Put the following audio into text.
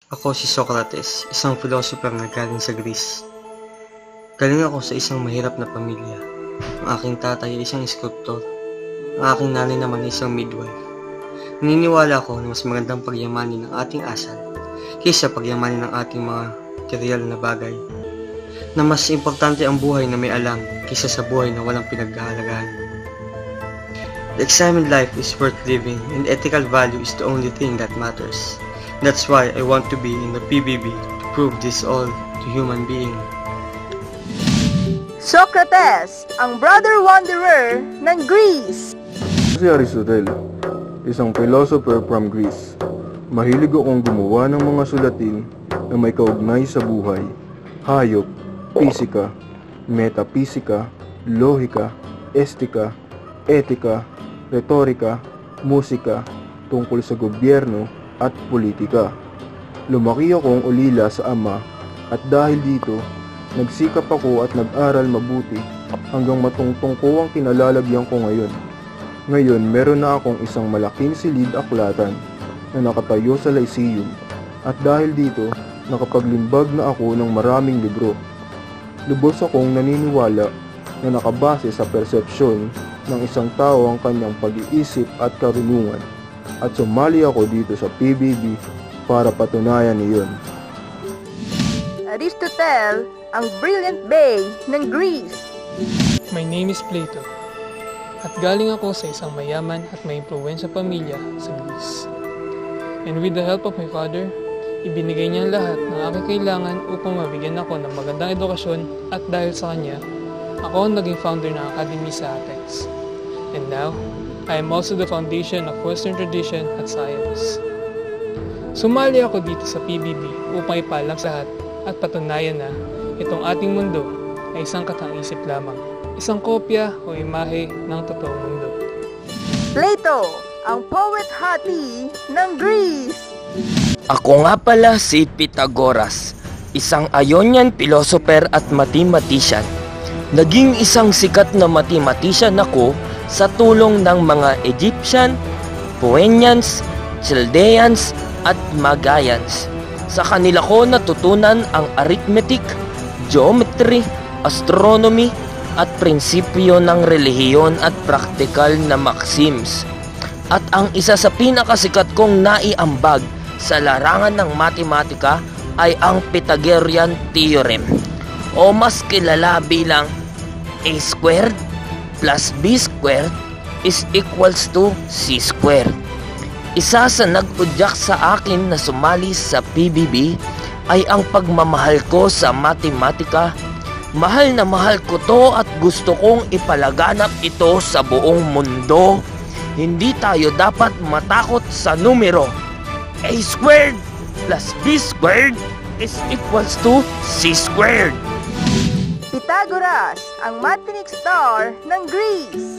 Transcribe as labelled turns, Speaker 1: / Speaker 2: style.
Speaker 1: Ako si Socrates, isang philosopher na galing sa Greece. Galing ako sa isang mahirap na pamilya. Ang aking tatay ay isang sculptor. Ang aking nanay naman ay isang midwife. Naniniwala ako na mas magandang pagyamanin ng ating asal kaysa pagyamanin ng ating mga material na bagay. Na mas importante ang buhay na may alam kaysa sa buhay na walang pinaghahalagahan. The examined life is worth living and ethical value is the only thing that matters. That's why I want to be in the PBB to prove this all to human being.
Speaker 2: Socrates, ang brother wanderer ng Greece.
Speaker 3: Si Aristotle, isang philosopher from Greece. Mahilig akong gumawa ng mga sulatin na may kaugnay sa buhay, hayop, pisika, metaphisika, lohika, estika, etika, retorika, musika, tungkol sa gobyerno at politika. Lumaki akong ulila sa ama at dahil dito, nagsikap ako at nag-aral mabuti hanggang matungtong ko ang kinalalagyan ko ngayon. Ngayon, meron na akong isang malaking silid aklatan na nakatayo sa Lyceum at dahil dito, nakapaglimbag na ako ng maraming libro. Lubos akong naniniwala na nakabase sa persepsyon ng isang tao ang kanyang pag-iisip at karunungan at sumali ako dito sa PBB para patunayan iyon.
Speaker 2: Aristotle, ang brilliant bay ng Greece.
Speaker 4: My name is Plato at galing ako sa isang mayaman at may impluwensya pamilya sa Greece. And with the help of my father, ibinigay niya ang lahat ng aking kailangan upang mabigyan ako ng magandang edukasyon at dahil sa kanya, ako ang naging founder ng Academy sa Athens. And now, I am also the foundation of Western tradition at science. Sumali ako dito sa PBB upang ipaalam sa lahat at patunayan na itong ating mundo ay isang katang-isip lamang, isang kopya o imahe ng totoong mundo.
Speaker 2: Plato, ang poet hati ng Greece.
Speaker 5: Ako nga pala si Pythagoras, isang Ionian philosopher at mathematician. Naging isang sikat na mathematician ako sa tulong ng mga Egyptian, Phoenicians, Chaldeans at Magayans. Sa kanila ko natutunan ang arithmetic, geometry, astronomy at prinsipyo ng relihiyon at praktikal na maxims. At ang isa sa pinakasikat kong naiambag sa larangan ng matematika ay ang Pythagorean theorem o mas kilala bilang a squared plus b squared is equals to c squared. Isa sa nag-udyak sa akin na sumali sa PBB ay ang pagmamahal ko sa matematika. Mahal na mahal ko to at gusto kong ipalaganap ito sa buong mundo. Hindi tayo dapat matakot sa numero. A squared plus b squared is equals to c squared.
Speaker 2: Pythagoras, ang mathematics star ng Greece.